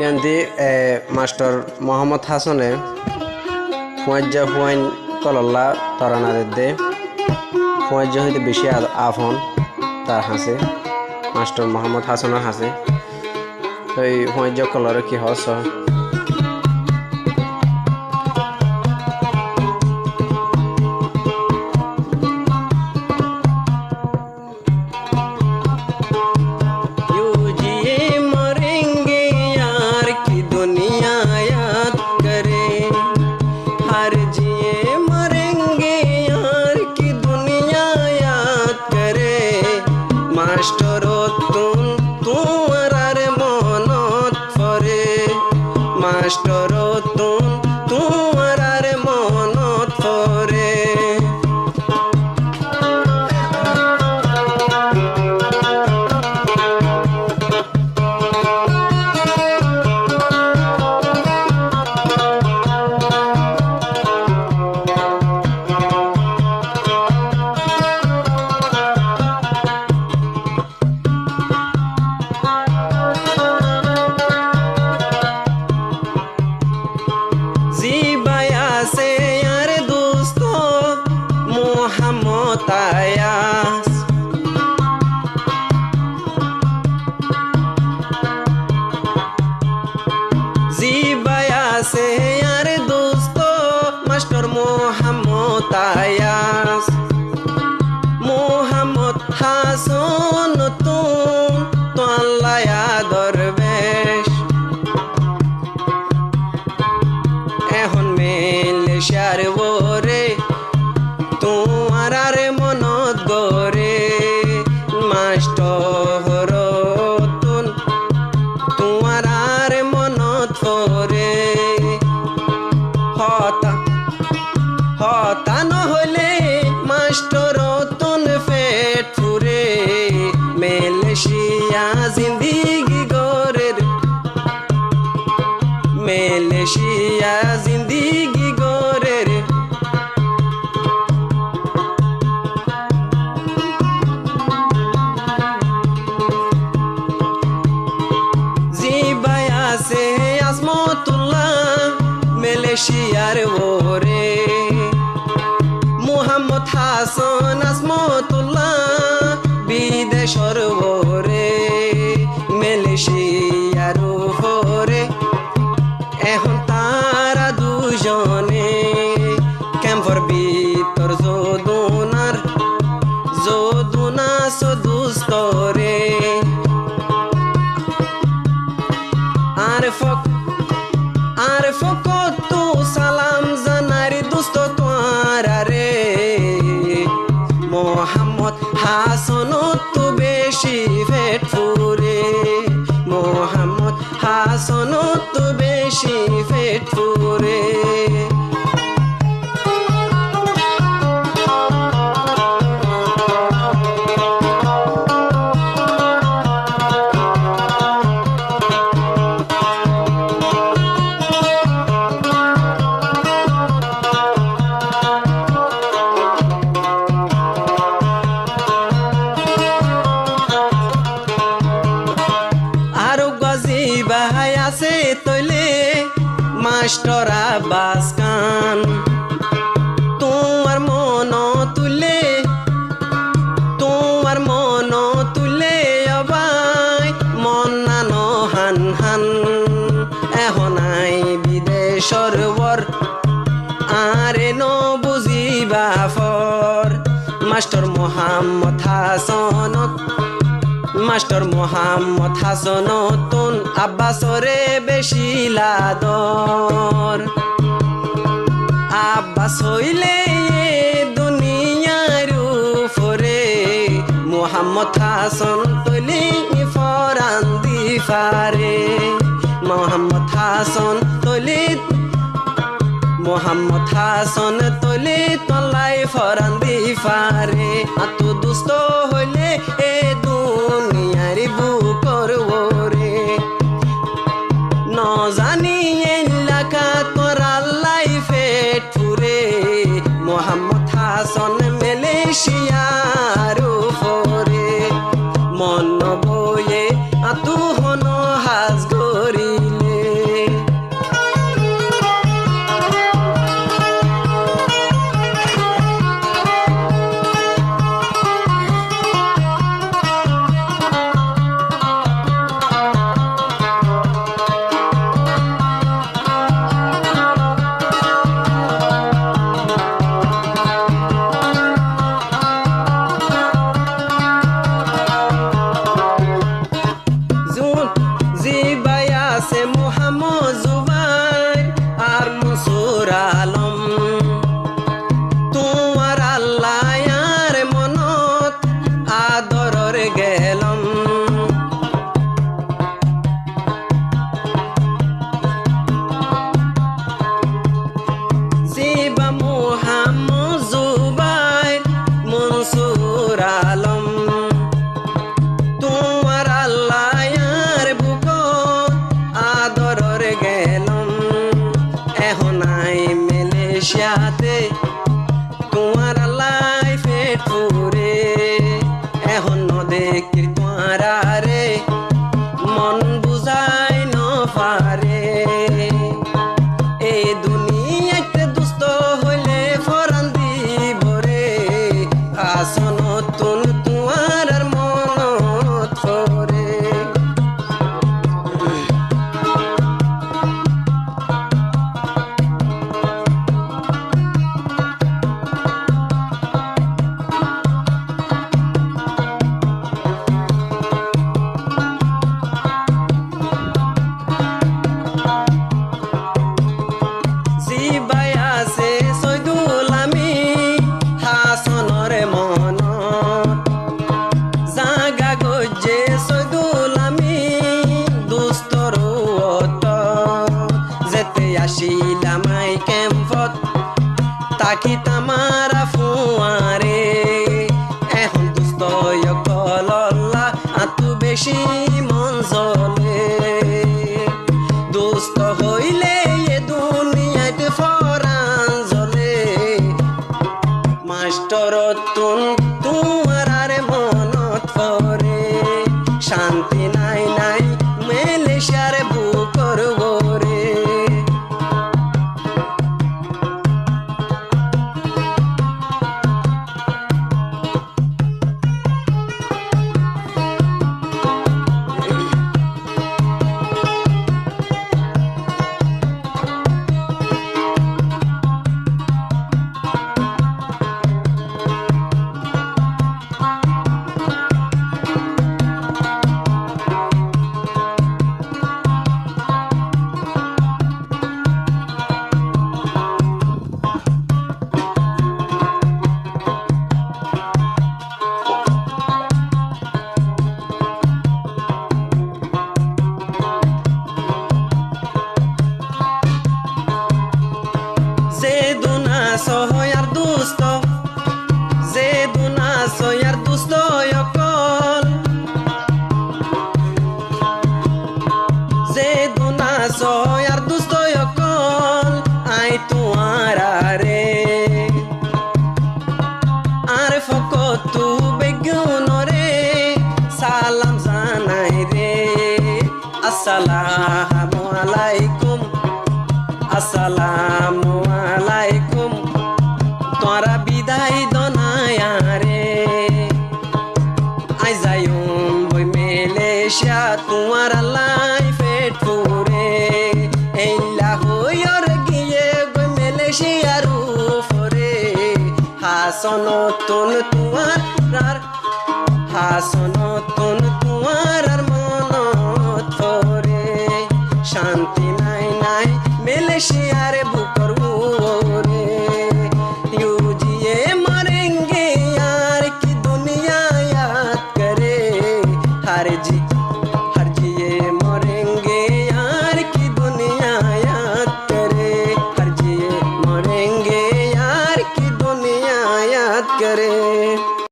ইয়ান্তি master Mohammad হাসনে ফুয়াজ্জা ফুয়াইন কলল্লা তরানা দে ফুয়াজ্জা হইতে বেশি আফন তার হাসে মাস্টার মোহাম্মদ হাসনের হাসে ওই ফুয়াজ্জা কলরে কি হস মোহাম্মদ হাসন তো আল্লায়া দরবেশ এখন মেলেশিয়ার ওরে তোমার আর মনত গরে মাস্টর তোমার আর মনত পরে হতা নহলে মাস্টর পেট ফুরে মেলেশিয়া জিন্দিগি গরের মেলেশিয়া জিন্দিগি গরের জিবাই আছে আজমতুল্লাহ মেলেশিয়ার ওরে মোহাম্মদ হাসন আজমতুল্লাহ বিদেশর ওরে মেলেশিয়ার ওরে এখন তারা দুজনে ক্যাম্পর ভিতর যদুনা সদুস্তরে আর ফকত তো সালাম জানার দুস্ত তোয়ারে মোহাম্মদ হাসন তো বেশি পেট ফুরে মোহাম্মদ হাসন তো বেশি পেট ফুরে মাস্টার আব্বাস খান তোমার মন তুলে অবাই মন নানো হান হান এখন আই বিদেশর বর আরে ন বুঝিবা ফর মাস্টার মোহাম্মদ হাসন তুন আব্বাসরে বেশি লাদর আব্বাস হইলে দুনিয়ার উপরে মোহাম্মদ হাসন তলি ফরান দিফারে মোহাম্মদ হাসন তলি তলাই ফরান দিফারে আত দুস্থ হইলে এ দুনিয়ার বুকর ওরে ন জানি এলাকা তোর আল্লাহ পেট ফুরে মোহাম্মদ হাসন মেলেশিয়ার উপরে মন বয়ে আতু হন হাজ গরিলে জিবাই আছে মোহাম্মদ জুবাইর আর মনসুর আলম তোমার আল্লাহ আর মনত আদরর গেলম জিবা মোহাম্মদ জুবাইর মনসুর আলম তোমার আল্লাহ আর বুক আদরর গেলম এখন আই মালয়েশিয়াতে তোমার আল্লাহ পেট পুরে এখন নদেখির তোমার রে মন বুঝাই ন পারে এই দুনিয়াতে দুষ্ট হইলে ফরান দিব রে আসন তুন তোমার আর মনত পরে জিবাই আছে সৈদুল আমি হাসনর মন জাগা গজে সৈদুল আমি দুস্তর যেতে আসিলাম আই ক্যাম্পত তাকি তামারা ফুয়ারে এখন দুস্ত কলল্লা আতু বেশি মন জ্বলে দুস্ত হইলে এ দুনিয়াতে ফরান জ্বলে মাস্টর তুন তোমার আর মনত পরে শান্তি নাই নাই মালয়েশিয়ার বুকর বরে Zeduna soyar dusto Zeduna soyar dusto yokol Zeduna soyar dusto yokol Ay tuara re Are fokot tu begunore Salam zanai re Assalamu alaikum আসসালামু আলাইকুম তোরা বিদায় দনায়া রে আই যাইম বই মালয়েশিয়া তোমার লাইফেট পুরে এইলা হইর গিয়ে বই মালয়েশিয়ার উপরে হাসন তুন তোমার